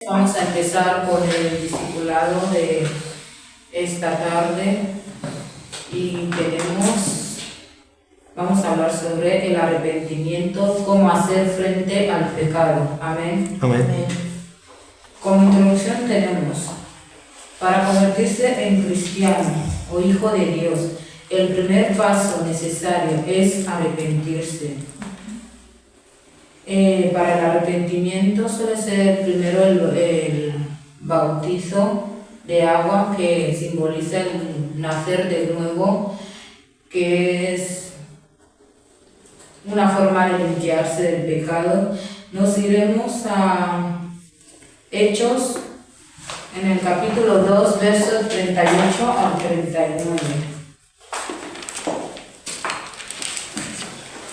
Vamos a empezar con el discipulado de esta tarde y vamos a hablar sobre el arrepentimiento, cómo hacer frente al pecado. Amén. Amén. Como introducción tenemos, para convertirse en cristiano o hijo de Dios, el primer paso necesario es arrepentirse. Para el arrepentimiento suele ser primero el bautizo de agua, que simboliza el nacer de nuevo, que es una forma de limpiarse del pecado. Nos iremos a Hechos, en el capítulo 2, versos 38 al 39.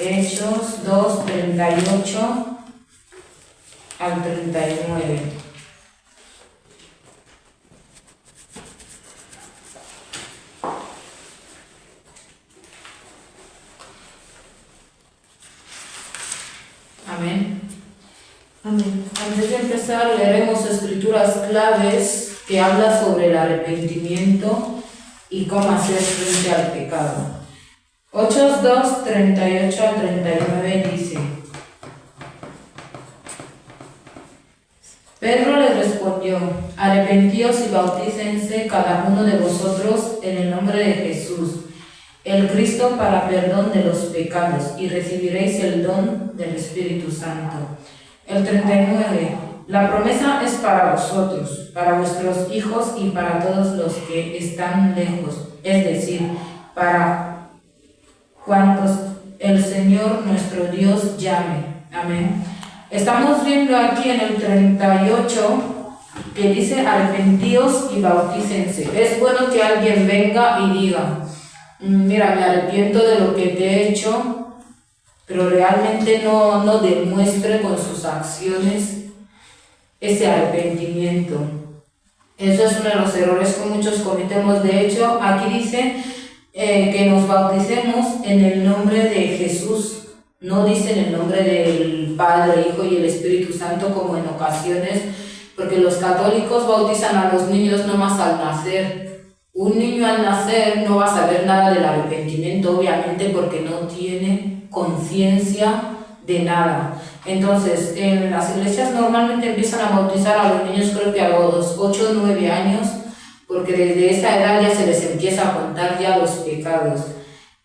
Hechos 2, 38 al 39. Amén. Amén. Antes de empezar, leeremos escrituras claves que hablan sobre el arrepentimiento y cómo hacer frente al pecado. Hechos 2, 38 al 39 dice: Pedro les respondió: Arrepentíos y bautícense cada uno de vosotros en el nombre de Jesús, el Cristo, para perdón de los pecados, y recibiréis el don del Espíritu Santo. El 39. La promesa es para vosotros, para vuestros hijos y para todos los que están lejos, es decir, para cuantos el Señor nuestro Dios llame. Amén. Estamos viendo aquí en el 38 que dice: arrepentíos y bautícense. Es bueno que alguien venga y diga: mira, me arrepiento de lo que te he hecho, pero realmente no demuestre con sus acciones ese arrepentimiento. Eso es uno de los errores que muchos cometemos. De hecho, aquí dice que nos bauticemos en el nombre de Jesús. No dice en el nombre del Padre, Hijo y el Espíritu Santo, como en ocasiones, porque los católicos bautizan a los niños nomás al nacer. Un niño al nacer no va a saber nada del arrepentimiento, obviamente, porque no tiene conciencia de nada. Entonces, en las iglesias normalmente empiezan a bautizar a los niños, creo que a los 8 o 9 años, porque desde esa edad ya se les empieza a contar ya los pecados.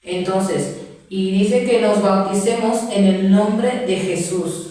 Entonces, y dice que nos bauticemos en el nombre de Jesús.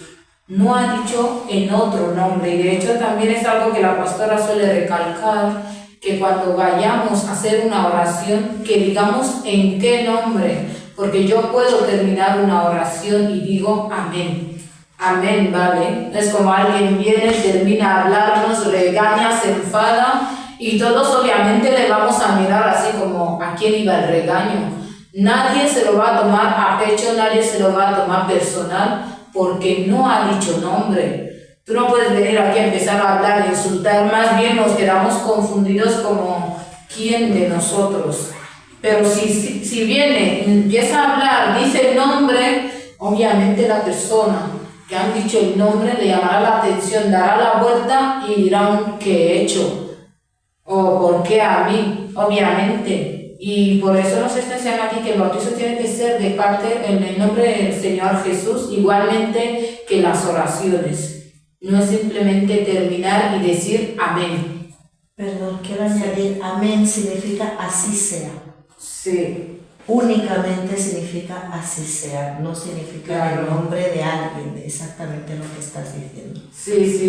No ha dicho en otro nombre, y de hecho también es algo que la pastora suele recalcar, que cuando vayamos a hacer una oración, que digamos en qué nombre, porque yo puedo terminar una oración y digo amén. Amén, ¿vale? Es como alguien viene, termina a hablarnos, regaña, se enfada, y todos obviamente le vamos a mirar así como a quién iba el regaño. Nadie se lo va a tomar a pecho, nadie se lo va a tomar personal, porque no ha dicho nombre. Tú no puedes venir aquí a empezar a hablar e insultar, más bien nos quedamos confundidos como quién de nosotros. Pero si viene, empieza a hablar, dice el nombre, obviamente la persona que han dicho el nombre le llamará la atención, dará la vuelta y dirán ¿qué he hecho? ¿O por qué a mí? Obviamente. Y por eso nos está enseñando aquí que el bautizo tiene que ser de parte en el nombre del Señor Jesús, igualmente que las oraciones. No es simplemente terminar y decir amén. Perdón, quiero añadir, amén significa así sea. Sí. Únicamente significa así sea, no significa Claro. el nombre de alguien, exactamente lo que estás diciendo. Sí,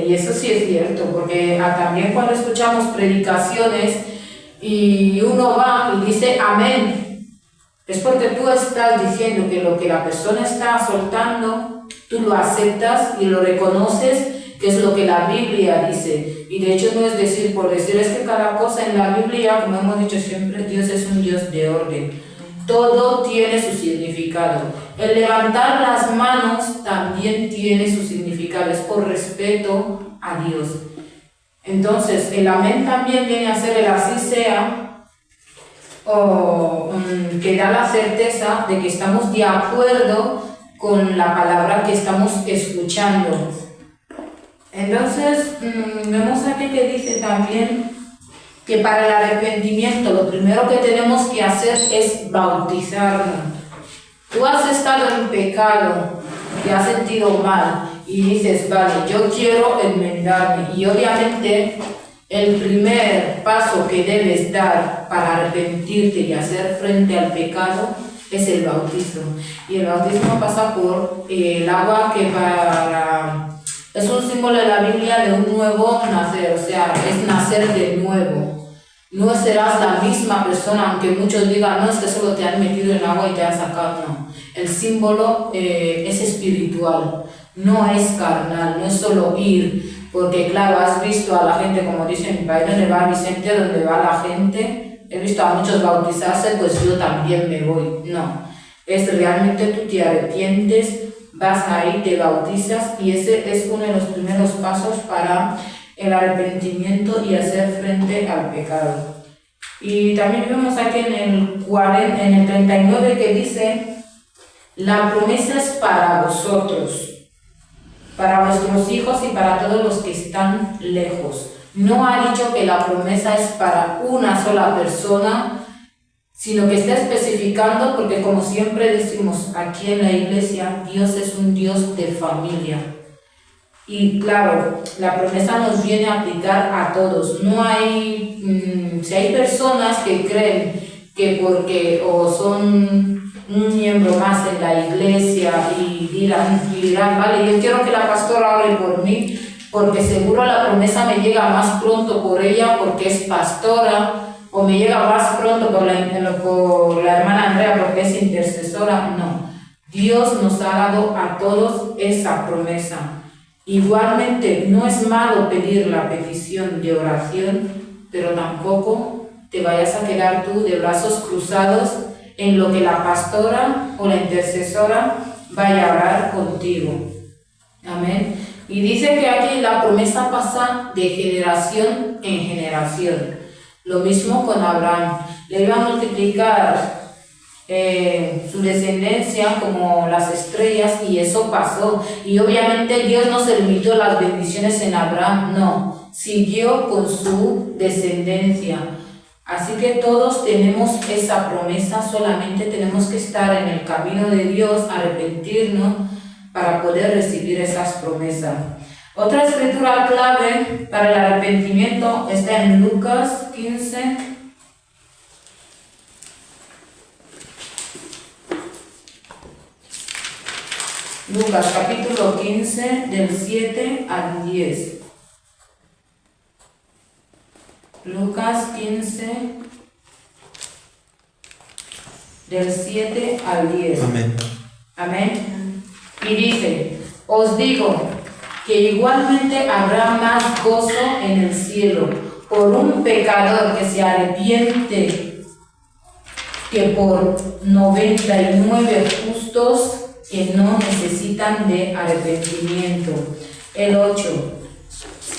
y eso sí es cierto, porque también cuando escuchamos predicaciones y uno va y dice amén, es porque tú estás diciendo que lo que la persona está soltando, tú lo aceptas y lo reconoces, que es lo que la Biblia dice. Y de hecho no es decir por decir, es que cada cosa en la Biblia, como hemos dicho siempre, Dios es un Dios de orden. Todo tiene su significado. El levantar las manos también tiene su significado, es por respeto a Dios. Entonces, el amén también viene a ser el así sea, o que da la certeza de que estamos de acuerdo con la palabra que estamos escuchando. Entonces, vemos aquí que dice también que para el arrepentimiento lo primero que tenemos que hacer es bautizarnos. Tú has estado en pecado, te has sentido mal y dices, vale, yo quiero enmendarme. Y obviamente el primer paso que debes dar para arrepentirte y hacer frente al pecado es el bautismo. Y el bautismo pasa por el agua que es un símbolo de la Biblia de un nuevo nacer, o sea, es nacer de nuevo. No serás la misma persona, aunque muchos digan, no, es que solo te han metido en agua y te han sacado, no. El símbolo es espiritual, no es carnal, no es solo ir, porque claro, has visto a la gente, como dice mi país, donde va Vicente, donde va la gente, he visto a muchos bautizarse, pues yo también me voy, no. Es realmente tú te arrepientes, vas ahí, te bautizas y ese es uno de los primeros pasos para el arrepentimiento y hacer frente al pecado. Y también vemos aquí en el 39 que dice, la promesa es para vosotros, para vuestros hijos y para todos los que están lejos. No ha dicho que la promesa es para una sola persona, sino que está especificando, porque como siempre decimos aquí en la iglesia, Dios es un Dios de familia. Y claro, la promesa nos viene a aplicar a todos. No hay, si hay personas que creen que porque o son un miembro más en la iglesia y dirán, vale, yo quiero que la pastora ore por mí, porque seguro la promesa me llega más pronto por ella porque es pastora, o me llega más pronto por la hermana Andrea porque es intercesora. No, Dios nos ha dado a todos esa promesa. Igualmente, no es malo pedir la petición de oración, pero tampoco te vayas a quedar tú de brazos cruzados en lo que la pastora o la intercesora vaya a orar contigo. Amén. Y dice que aquí la promesa pasa de generación en generación. Lo mismo con Abraham. Le iba a multiplicar su descendencia como las estrellas y eso pasó. Y obviamente Dios no se limitó las bendiciones en Abraham, no. Siguió con su descendencia. Así que todos tenemos esa promesa, solamente tenemos que estar en el camino de Dios, arrepentirnos para poder recibir esas promesas. Otra escritura clave para el arrepentimiento está en Lucas 15. Lucas capítulo 15 del 7 al 10. Lucas 15 del 7 al 10. Amén. Amén. Y dice, os digo que igualmente habrá más gozo en el cielo por un pecador que se arrepiente que por 99 justos que no necesitan de arrepentimiento. El 8.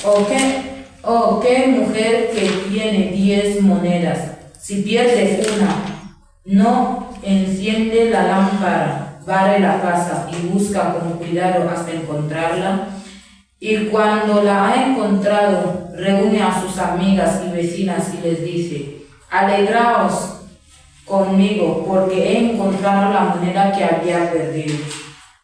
¿O qué mujer que tiene 10 monedas, si pierde una, no enciende la lámpara, barre la casa y busca con cuidado hasta encontrarla? Y cuando la ha encontrado, reúne a sus amigas y vecinas y les dice, alegraos conmigo, porque he encontrado la moneda que había perdido.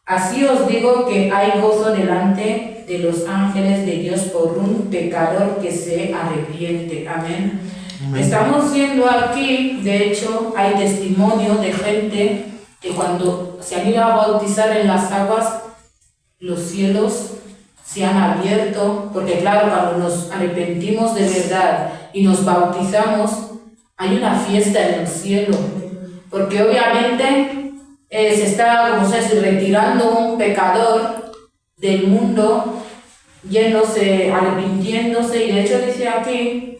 Así os digo que hay gozo delante de los ángeles de Dios por un pecador que se arrepiente. Amén. Amén. Estamos viendo aquí, de hecho, hay testimonio de gente que cuando se han ido a bautizar en las aguas, los cielos se han abierto, porque claro, cuando nos arrepentimos de verdad y nos bautizamos, hay una fiesta en el cielo, porque obviamente se está, como se dice, retirando un pecador del mundo, yéndose, arrepintiéndose, y de hecho dice aquí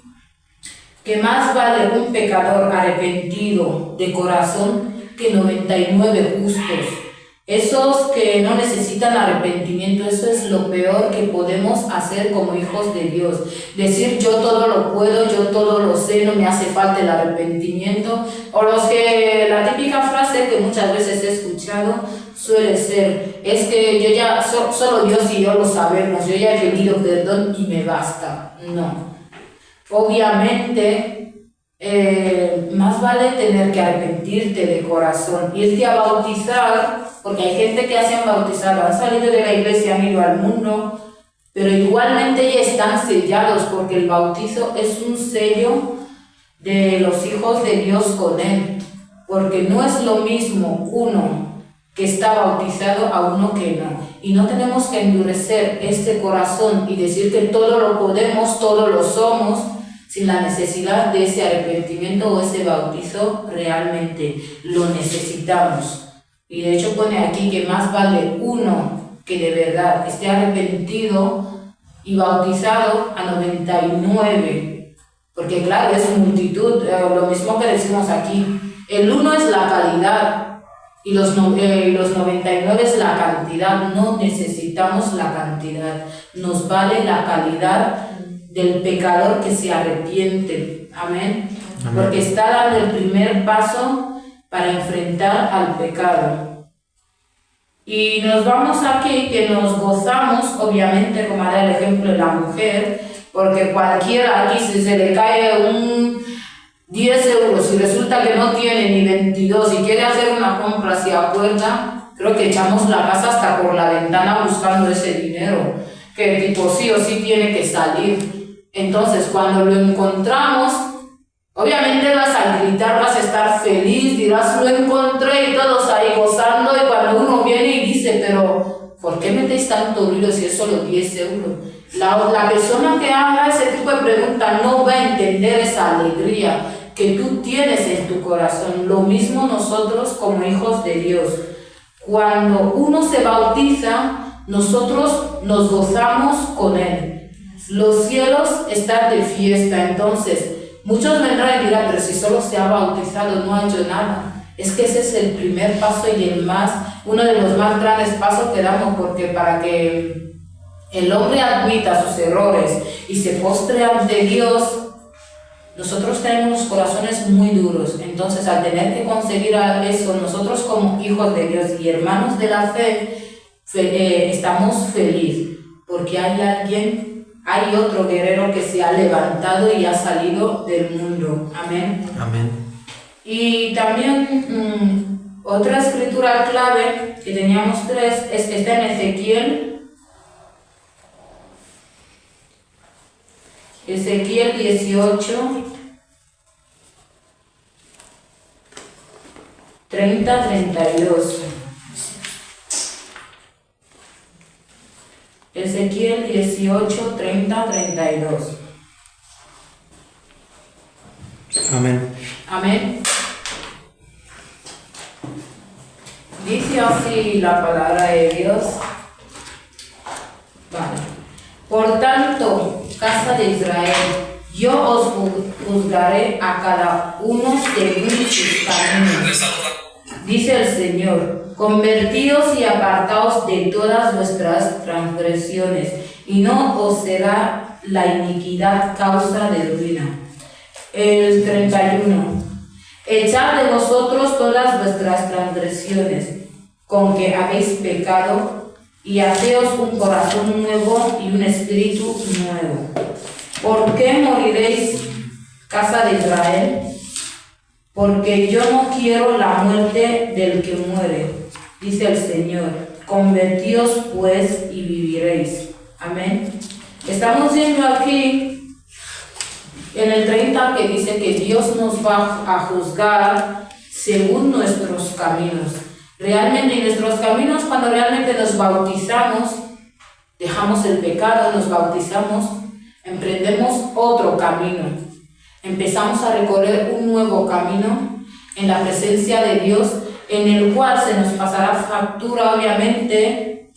que más vale un pecador arrepentido de corazón que 99 justos. Esos que no necesitan arrepentimiento, eso es lo peor que podemos hacer como hijos de Dios. Decir yo todo lo puedo, yo todo lo sé, no me hace falta el arrepentimiento. O los que, la típica frase que muchas veces he escuchado suele ser, es que yo ya, solo Dios y yo lo sabemos, yo ya he pedido perdón y me basta. No. Obviamente, más vale tener que arrepentirte de corazón, irte a bautizar, porque hay gente que se han bautizado, han salido de la iglesia, han ido al mundo, pero igualmente ya están sellados, porque el bautizo es un sello de los hijos de Dios con Él, porque no es lo mismo uno que está bautizado a uno que no, y no tenemos que endurecer este corazón y decir que todo lo podemos, todo lo somos, sin la necesidad de ese arrepentimiento o ese bautizo. Realmente lo necesitamos. Y de hecho pone aquí que más vale uno que de verdad esté arrepentido y bautizado a 99. Porque claro, es multitud, lo mismo que decimos aquí. El uno es la calidad y los 99 es la cantidad. No necesitamos la cantidad, nos vale la calidad del pecador que se arrepiente. Amén. Amén. Porque está dando el primer paso para enfrentar al pecado. Y nos vamos aquí que nos gozamos, obviamente, como hará el ejemplo de la mujer, porque cualquiera aquí, si se le cae un 10 euros y resulta que no tiene ni 22 y quiere hacer una compra, si acuerda, creo que echamos la casa hasta por la ventana buscando ese dinero, que tipo sí o sí tiene que salir. Entonces, cuando lo encontramos, obviamente vas a gritar, vas a estar feliz, dirás, lo encontré, y todos ahí gozando, y cuando uno viene y dice, pero ¿por qué metéis tanto ruido si es solo 10 euros? La persona que haga ese tipo de preguntas no va a entender esa alegría que tú tienes en tu corazón. Lo mismo nosotros como hijos de Dios. Cuando uno se bautiza, nosotros nos gozamos con Él. Los cielos están de fiesta. Entonces, muchos vendrán y dirán, pero si solo se ha bautizado, no ha hecho nada. Es que ese es el primer paso y uno de los más grandes pasos que damos, porque para que el hombre admita sus errores y se postre ante Dios, nosotros tenemos los corazones muy duros. Entonces, al tener que conseguir eso, nosotros como hijos de Dios y hermanos de la fe, estamos felices, porque hay otro guerrero que se ha levantado y ha salido del mundo. Amén. Amén. Y también otra escritura clave, que teníamos 3, está en Ezequiel 18, 30, 32. Ezequiel 18, 30, 32. Amén. Amén. Dice así la palabra de Dios. Vale. Por tanto, casa de Israel, yo os juzgaré a cada uno según sus caminos. Dice el Señor, convertíos y apartaos de todas vuestras transgresiones, y no os será la iniquidad causa de ruina. El 31. Echad de vosotros todas vuestras transgresiones, con que habéis pecado, y haceos un corazón nuevo y un espíritu nuevo. ¿Por qué moriréis, casa de Israel? Porque yo no quiero la muerte del que muere, dice el Señor. Convertíos pues y viviréis. Amén. Estamos viendo aquí en el 30 que dice que Dios nos va a juzgar según nuestros caminos. Realmente, en nuestros caminos, cuando realmente nos bautizamos, dejamos el pecado, nos bautizamos, emprendemos otro camino. Empezamos a recorrer un nuevo camino en la presencia de Dios, en el cual se nos pasará factura, obviamente,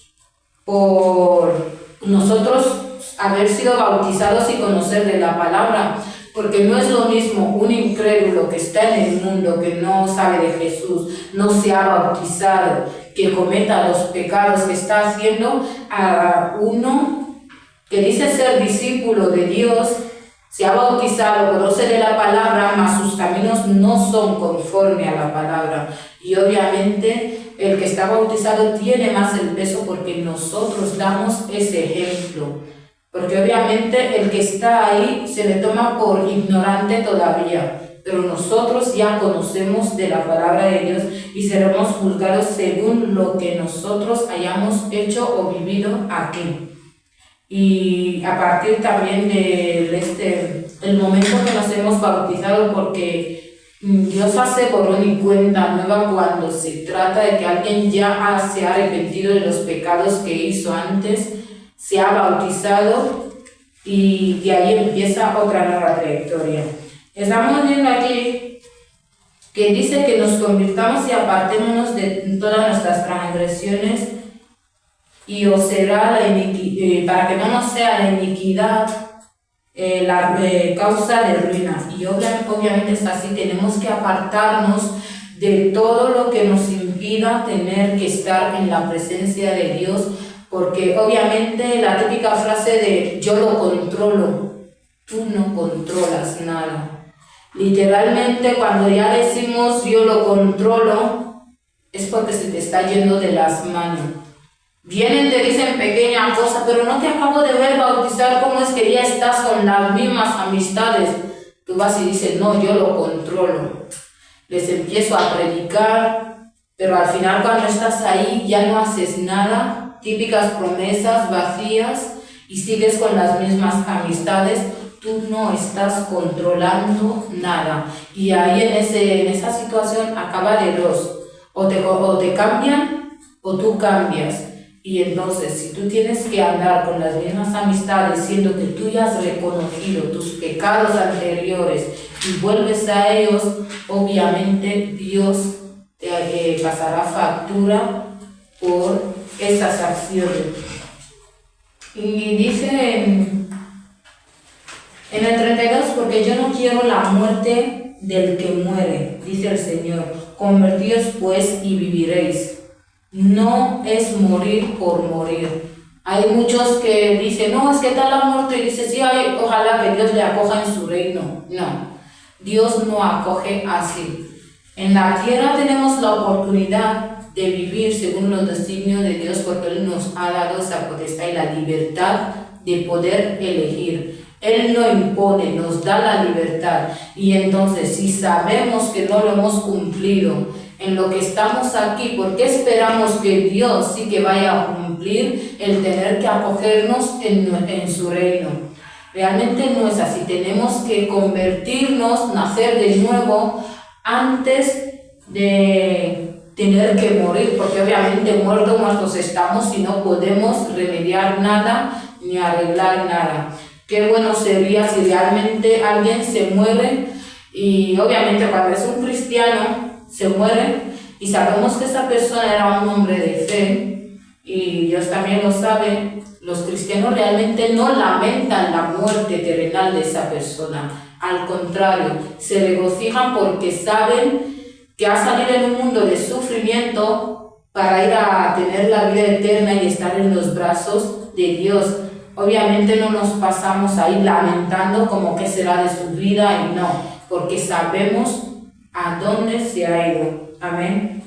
por nosotros haber sido bautizados y conocer de la palabra, porque no es lo mismo un incrédulo que está en el mundo, que no sabe de Jesús, no se ha bautizado, que cometa los pecados que está haciendo, a uno que dice ser discípulo de Dios, se ha bautizado, conoce de la palabra, mas sus caminos no son conforme a la palabra. Y obviamente el que está bautizado tiene más el peso porque nosotros damos ese ejemplo. Porque obviamente el que está ahí se le toma por ignorante todavía, pero nosotros ya conocemos de la palabra de Dios y seremos juzgados según lo que nosotros hayamos hecho o vivido aquí. Y a partir también del momento que nos hemos bautizado, porque Dios hace borrón y cuenta nueva cuando se trata de que alguien ya se ha arrepentido de los pecados que hizo antes, se ha bautizado y de ahí empieza otra nueva trayectoria. Estamos viendo aquí que dice que nos convirtamos y apartémonos de todas nuestras transgresiones y os será para que no nos sea la iniquidad la causa de ruina. Y obviamente es así, tenemos que apartarnos de todo lo que nos impida tener que estar en la presencia de Dios, porque obviamente la típica frase de yo lo controlo, tú no controlas nada. Literalmente cuando ya decimos yo lo controlo, es porque se te está yendo de las manos. Vienen, te dicen pequeña cosa, pero no te acabo de ver bautizar, ¿cómo es que ya estás con las mismas amistades? Tú vas y dices, no, yo lo controlo. Les empiezo a predicar, pero al final cuando estás ahí ya no haces nada, típicas promesas vacías y sigues con las mismas amistades. Tú no estás controlando nada. Y ahí en esa situación acaba de dos. O te cambian o tú cambias. Y entonces, si tú tienes que andar con las mismas amistades, siendo que tú ya has reconocido tus pecados anteriores y vuelves a ellos, obviamente Dios te pasará factura por esas acciones. Y dice en el 32, porque yo no quiero la muerte del que muere, dice el Señor, convertíos pues y viviréis. No es morir por morir. Hay muchos que dicen, no, es que tal ha muerto, y dice, sí, ojalá que Dios le acoja en su reino. No, Dios no acoge así. En la tierra tenemos la oportunidad de vivir según los designios de Dios, porque Él nos ha dado esa potestad y la libertad de poder elegir. Él no impone, nos da la libertad. Y entonces, si sabemos que no lo hemos cumplido en lo que estamos aquí, ¿por qué esperamos que Dios sí que vaya a cumplir el tener que acogernos en su reino? Realmente no es así. Tenemos que convertirnos, nacer de nuevo antes de tener que morir, porque obviamente muertos estamos y no podemos remediar nada ni arreglar nada. Qué bueno sería si realmente alguien se muere, y obviamente cuando es un cristiano se muere y sabemos que esa persona era un hombre de fe, y Dios también lo sabe, los cristianos realmente no lamentan la muerte terrenal de esa persona. Al contrario, se regocijan porque saben que ha salido en un mundo de sufrimiento para ir a tener la vida eterna y estar en los brazos de Dios. Obviamente no nos pasamos ahí lamentando como qué será de su vida, y no, porque sabemos a dónde se ha ido. Amén.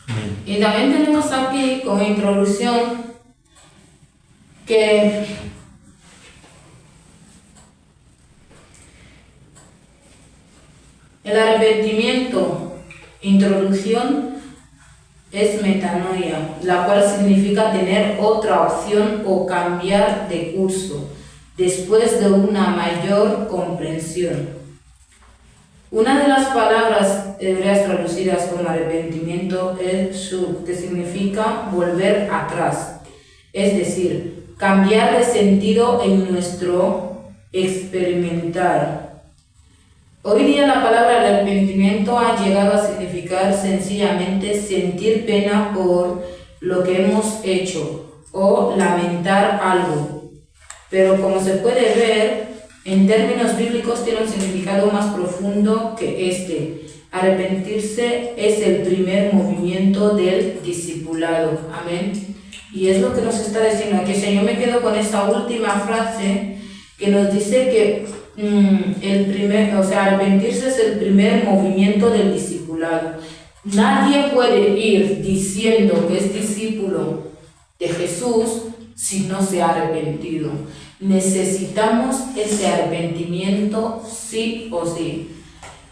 Amén. Y también tenemos aquí como introducción que el arrepentimiento, introducción, es metanoia, la cual significa tener otra opción o cambiar de curso después de una mayor comprensión. Una de las palabras hebreas traducidas como arrepentimiento es shub, que significa volver atrás, es decir, cambiar de sentido en nuestro experimentar. Hoy día la palabra arrepentimiento ha llegado a significar sencillamente sentir pena por lo que hemos hecho o lamentar algo. Pero como se puede ver, en términos bíblicos tiene un significado más profundo que este. Arrepentirse es el primer movimiento del discipulado. Amén. Y es lo que nos está diciendo aquí. Yo me quedo con esta última frase que nos dice que arrepentirse es el primer movimiento del discipulado. Nadie puede ir diciendo que es discípulo de Jesús si no se ha arrepentido. Necesitamos ese arrepentimiento sí o sí.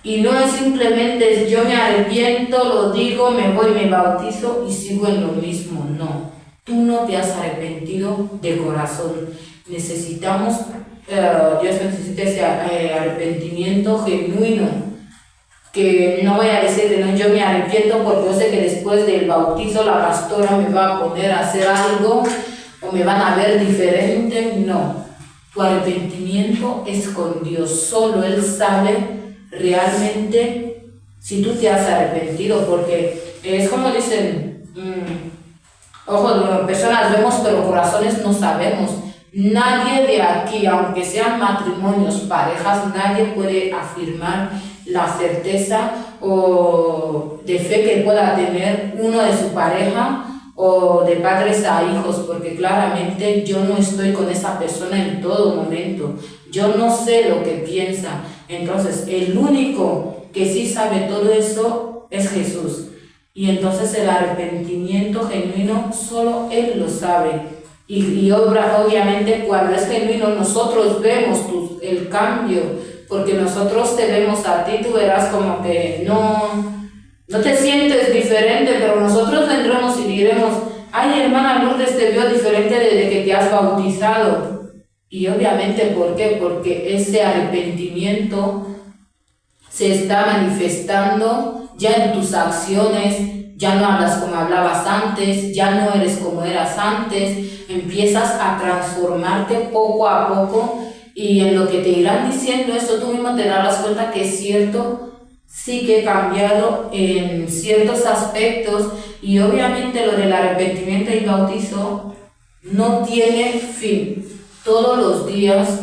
Y no es simplemente yo me arrepiento, lo digo, me voy, me bautizo y sigo en lo mismo. No, tú no te has arrepentido de corazón. Necesitamos, Dios necesita ese arrepentimiento genuino. Que no voy a decir que no, yo me arrepiento porque yo sé que después del bautizo la pastora me va a poner a hacer algo o me van a ver diferente. No, tu arrepentimiento es con Dios. Solo Él sabe realmente si tú te has arrepentido, porque es como dicen, ojos, personas vemos pero corazones no sabemos. Nadie de aquí, aunque sean matrimonios, parejas, nadie puede afirmar la certeza o de fe que pueda tener uno de su pareja o de padres a hijos, porque claramente yo no estoy con esa persona en todo momento, yo no sé lo que piensa. Entonces el único que sí sabe todo eso es Jesús, y entonces el arrepentimiento genuino solo Él lo sabe. Y obviamente cuando es genuino nosotros vemos el cambio, porque nosotros te vemos a ti, tú verás como que no te sientes diferente, pero nosotros vendremos y diremos, ay, hermana Lourdes, te veo diferente desde que te has bautizado. Y obviamente, ¿por qué? Porque ese arrepentimiento se está manifestando ya en tus acciones. Ya no hablas como hablabas antes, ya no eres como eras antes, empiezas a transformarte poco a poco, y en lo que te irán diciendo eso tú mismo te darás cuenta que es cierto, sí que he cambiado en ciertos aspectos. Y obviamente lo del arrepentimiento y bautizo no tiene fin. Todos los días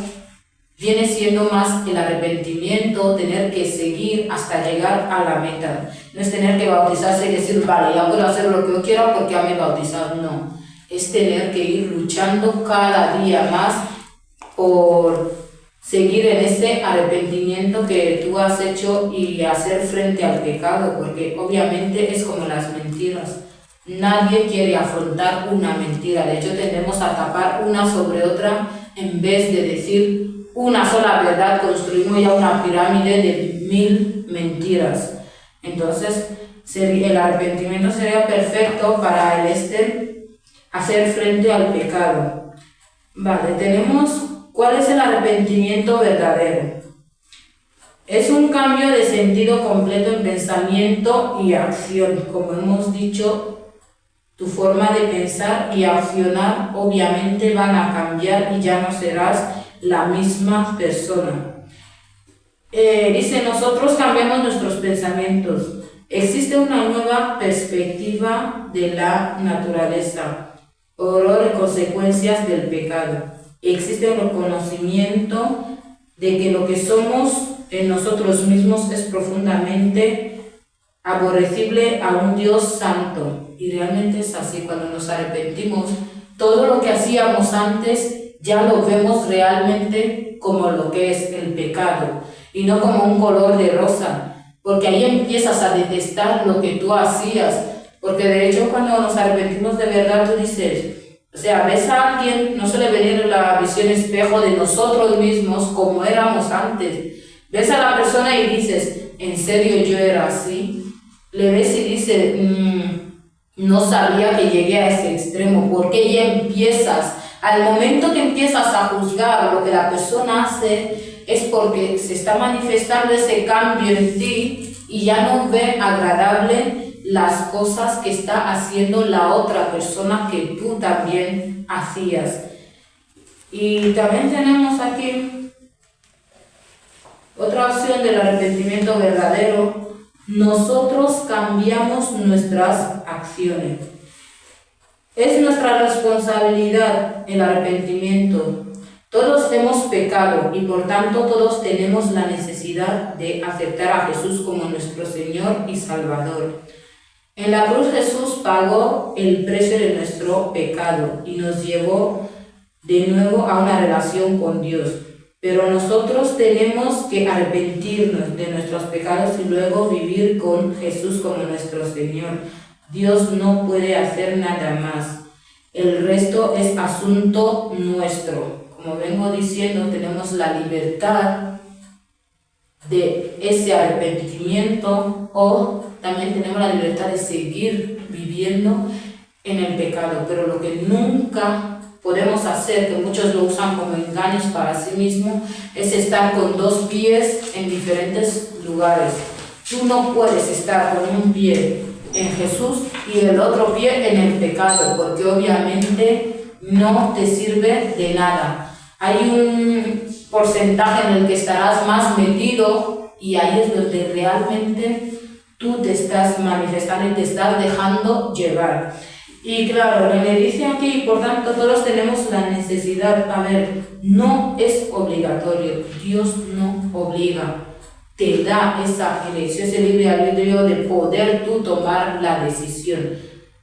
viene siendo más el arrepentimiento, tener que seguir hasta llegar a la meta. No es tener que bautizarse y decir, vale, ya puedo hacer lo que yo quiero porque ya me he bautizado. No, es tener que ir luchando cada día más por seguir en ese arrepentimiento que tú has hecho y hacer frente al pecado, porque obviamente es como las mentiras. Nadie quiere afrontar una mentira, de hecho tendemos a tapar una sobre otra en vez de decir una sola verdad. Construimos ya una pirámide de 1000 mentiras. Entonces el arrepentimiento sería perfecto para hacer frente al pecado. Vale, tenemos ¿cuál es el arrepentimiento verdadero? Es un cambio de sentido completo en pensamiento y acción. Como hemos dicho, tu forma de pensar y accionar obviamente van a cambiar y ya no serás la misma persona. Dice, nosotros cambiamos nuestros pensamientos. Existe una nueva perspectiva de la naturaleza, horror y consecuencias del pecado. Existe un reconocimiento de que lo que somos en nosotros mismos es profundamente aborrecible a un Dios santo. Y realmente es así. Cuando nos arrepentimos, todo lo que hacíamos antes ya lo vemos realmente como lo que es el pecado y no como un color de rosa, porque ahí empiezas a detestar lo que tú hacías. Porque de hecho cuando nos arrepentimos de verdad, tú dices, o sea, ves a alguien, no suele venir la visión espejo de nosotros mismos como éramos antes. Ves a la persona y dices, ¿en serio yo era así? Le ves y dices, no sabía que llegué a ese extremo. Porque ya empiezas, al momento que empiezas a juzgar lo que la persona hace, es porque se está manifestando ese cambio en ti y ya no ve agradable las cosas que está haciendo la otra persona que tú también hacías. Y también tenemos aquí otra opción del arrepentimiento verdadero. Nosotros cambiamos nuestras acciones. Es nuestra responsabilidad el arrepentimiento. Todos hemos pecado y por tanto todos tenemos la necesidad de aceptar a Jesús como nuestro Señor y Salvador. En la cruz Jesús pagó el precio de nuestro pecado y nos llevó de nuevo a una relación con Dios. Pero nosotros tenemos que arrepentirnos de nuestros pecados y luego vivir con Jesús como nuestro Señor. Dios no puede hacer nada más. El resto es asunto nuestro. Como vengo diciendo, tenemos la libertad de ese arrepentimiento, o también tenemos la libertad de seguir viviendo en el pecado. Pero lo que nunca podemos hacer, que muchos lo usan como engaños para sí mismos, es estar con dos pies en diferentes lugares. Tú no puedes estar con un pie en Jesús y el otro pie en el pecado, porque obviamente no te sirve de nada. Hay un porcentaje en el que estarás más metido y ahí es donde realmente tú te estás manifestando y te estás dejando llevar. Y claro, le dice aquí, por tanto, todos tenemos la necesidad. A ver, no es obligatorio, Dios no obliga, te da esa elección, ese libre albedrío de poder tú tomar la decisión.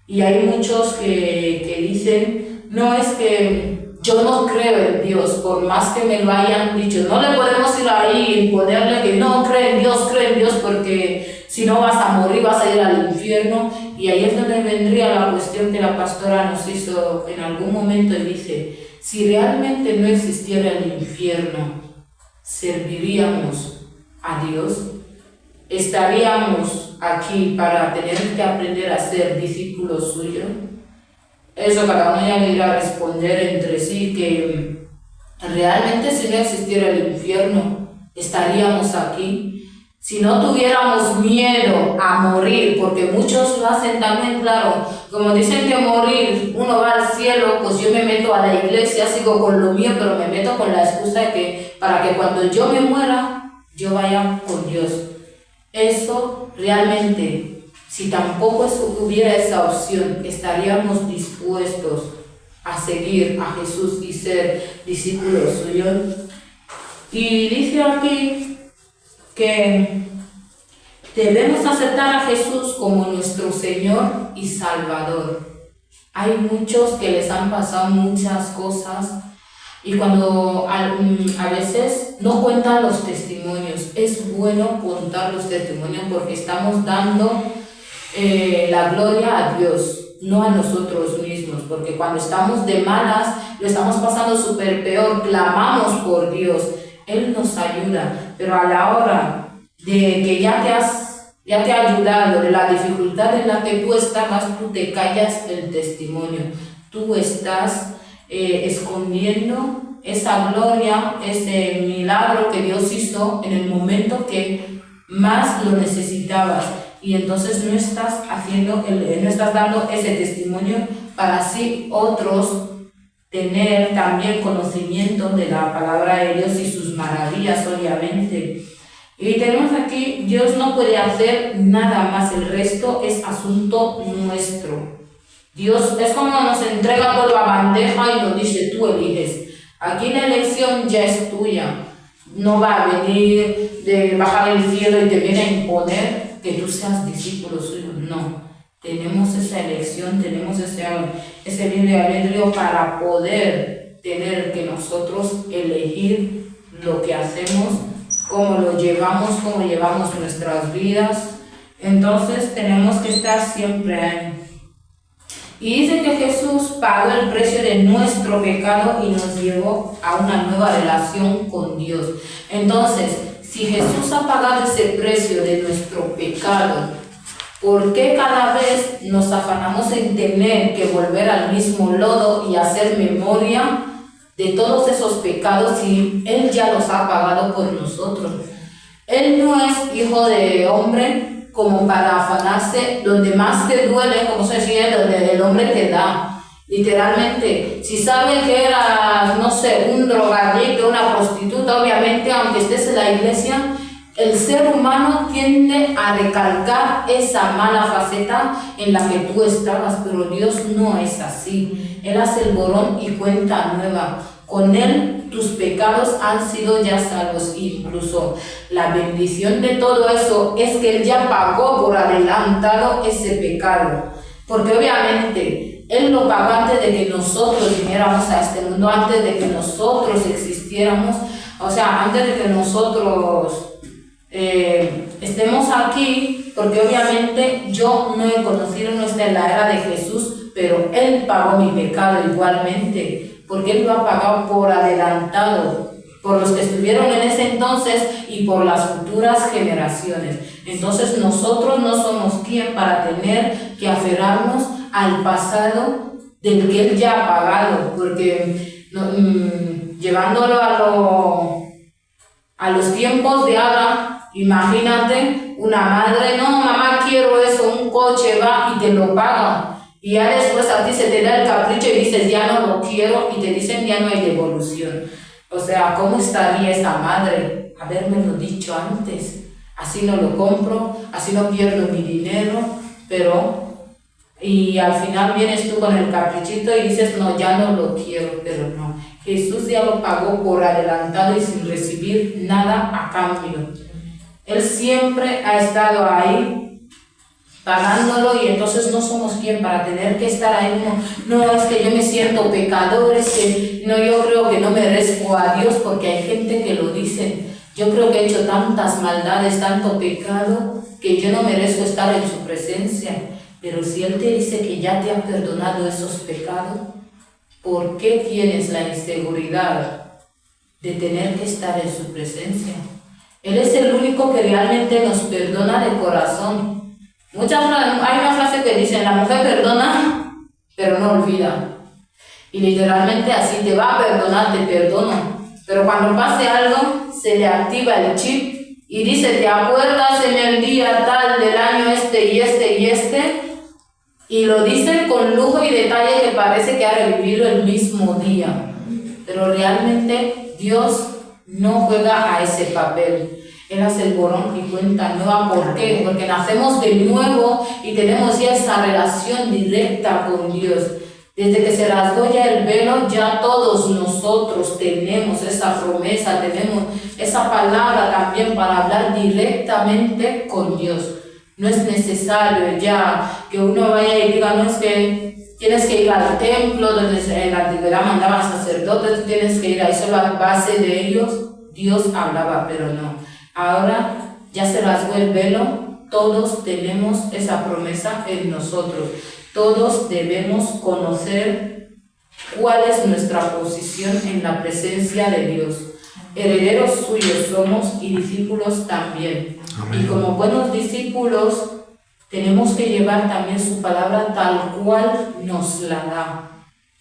Y hay muchos que dicen, no, es que yo no creo en Dios, por más que me lo hayan dicho, no le podemos ir ahí y ponerle que no cree en Dios, porque si no vas a morir, vas a ir al infierno. Y ahí es donde vendría la cuestión que la pastora nos hizo en algún momento y dice, si realmente no existiera el infierno, ¿serviríamos a Dios? ¿Estaríamos aquí para tener que aprender a ser discípulos suyos? Eso cada uno ya le irá a responder entre sí, que realmente si no existiera el infierno, ¿estaríamos aquí? Si no tuviéramos miedo a morir, porque muchos lo hacen también, claro, como dicen que morir, uno va al cielo, pues yo me meto a la iglesia, sigo con lo mío, pero me meto con la excusa de que para que cuando yo me muera, yo vaya con Dios. Eso realmente, si tampoco hubiera esa opción, estaríamos dispuestos a seguir a Jesús y ser discípulos suyos. Y dice aquí que debemos aceptar a Jesús como nuestro Señor y Salvador. Hay muchos que les han pasado muchas cosas y cuando a veces no cuentan los testimonios. Es bueno contar los testimonios porque estamos dando la gloria a Dios, no a nosotros mismos, porque cuando estamos de malas, lo estamos pasando súper peor, clamamos por Dios, Él nos ayuda, pero a la hora de que ya te ha ayudado, de la dificultad en la que tú estabas, tú te callas el testimonio, tú estás escondiendo esa gloria, ese milagro que Dios hizo en el momento que más lo necesitabas, y entonces no estás dando ese testimonio para así otros tener también conocimiento de la palabra de Dios y sus maravillas, obviamente. Y tenemos aquí, Dios no puede hacer nada más, el resto es asunto nuestro. Dios es como nos entrega toda la bandeja y nos dice, tú eliges. Aquí la elección ya es tuya. No va a venir de bajar del cielo y te viene a imponer que tú seas discípulo suyo. No. Tenemos esa elección, tenemos ese libre albedrío para poder tener que nosotros elegir lo que hacemos, cómo lo llevamos, cómo llevamos nuestras vidas. Entonces tenemos que estar siempre ahí. Y dice que Jesús pagó el precio de nuestro pecado y nos llevó a una nueva relación con Dios. Entonces, si Jesús ha pagado ese precio de nuestro pecado, ¿por qué cada vez nos afanamos en tener que volver al mismo lodo y hacer memoria de todos esos pecados si Él ya los ha pagado por nosotros? Él no es hijo de hombre como para afanarse donde más te duele, como se decía, donde el hombre te da. Literalmente, si sabe que eras, no sé, un drogadicto, una prostituta, obviamente, aunque estés en la iglesia, el ser humano tiende a recalcar esa mala faceta en la que tú estabas, pero Dios no es así. Él hace el borrón y cuenta nueva. Con Él tus pecados han sido ya salvos. Incluso la bendición de todo eso es que Él ya pagó por adelantado ese pecado. Porque obviamente Él lo pagó antes de que nosotros viniéramos a este mundo, antes de que nosotros existiéramos. O sea, antes de que nosotros estemos aquí, porque obviamente yo no he conocido, no está en la era de Jesús, pero Él pagó mi pecado igualmente, porque Él lo ha pagado por adelantado, por los que estuvieron en ese entonces y por las futuras generaciones. Entonces nosotros no somos quien para tener que aferrarnos al pasado del que Él ya ha pagado, porque llevándolo a los tiempos de ahora, imagínate una madre, no, mamá, quiero eso, un coche, va y te lo paga. Y ya después a ti se te da el capricho y dices, ya no lo quiero, y te dicen, ya no hay devolución. O sea, ¿cómo estaría esa madre? Habérmelo dicho antes. Así no lo compro, así no pierdo mi dinero, y al final vienes tú con el caprichito y dices, no, ya no lo quiero, pero no. Jesús ya lo pagó por adelantado y sin recibir nada a cambio. Él siempre ha estado ahí pagándolo, y entonces no somos quien para tener que estar ahí. No, es que yo me siento pecador, es que no, yo creo que no merezco a Dios, porque hay gente que lo dice. Yo creo que he hecho tantas maldades, tanto pecado, que yo no merezco estar en su presencia. Pero si Él te dice que ya te ha perdonado esos pecados, ¿por qué tienes la inseguridad de tener que estar en su presencia? Él es el único que realmente nos perdona de corazón. Hay una frase que dice, la mujer perdona, pero no olvida. Y literalmente así, te va a perdonar, te perdono. Pero cuando pase algo, se le activa el chip y dice, ¿te acuerdas en el día tal del año este y este y este? Y lo dice con lujo y detalle que parece que ha revivido el mismo día. Pero realmente Dios no juega a ese papel. Él hace el borrón y cuenta nueva. ¿Por qué? Porque nacemos de nuevo y tenemos ya esa relación directa con Dios. Desde que se rasgó ya el velo, ya todos nosotros tenemos esa promesa, tenemos esa palabra también para hablar directamente con Dios. No es necesario ya que uno vaya y diga, no, es que tienes que ir al templo donde en la antigüedad mandaban sacerdotes, tú tienes que ir ahí, solo a base de ellos Dios hablaba, pero no. Ahora ya se rasgó el velo, todos tenemos esa promesa en nosotros. Todos debemos conocer cuál es nuestra posición en la presencia de Dios. Herederos suyos somos y discípulos también. Amén. Y como buenos discípulos tenemos que llevar también su palabra tal cual nos la da,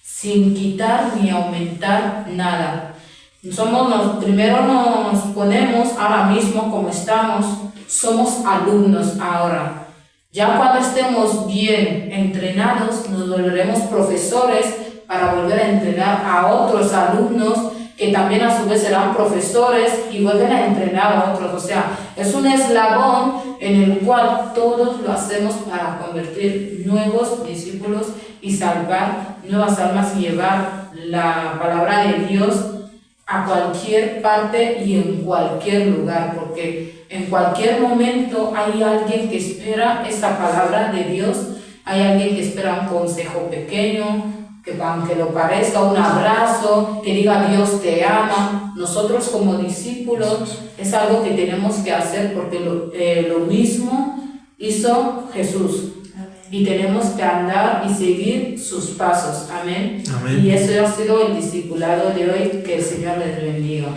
sin quitar ni aumentar nada. Primero nos ponemos ahora mismo como estamos, somos alumnos ahora. Ya cuando estemos bien entrenados, nos volveremos profesores para volver a entrenar a otros alumnos que también a su vez serán profesores y vuelven a entrenar a otros. O sea, es un eslabón en el cual todos lo hacemos para convertir nuevos discípulos y salvar nuevas almas y llevar la palabra de Dios a cualquier parte y en cualquier lugar, porque en cualquier momento hay alguien que espera esa palabra de Dios, hay alguien que espera un consejo pequeño, que aunque lo parezca, un abrazo, que diga Dios te ama. Nosotros como discípulos es algo que tenemos que hacer, porque lo mismo hizo Jesús. Y tenemos que andar y seguir sus pasos. Amén. Amén. Y eso ha sido el discipulado de hoy. Que el Señor les bendiga.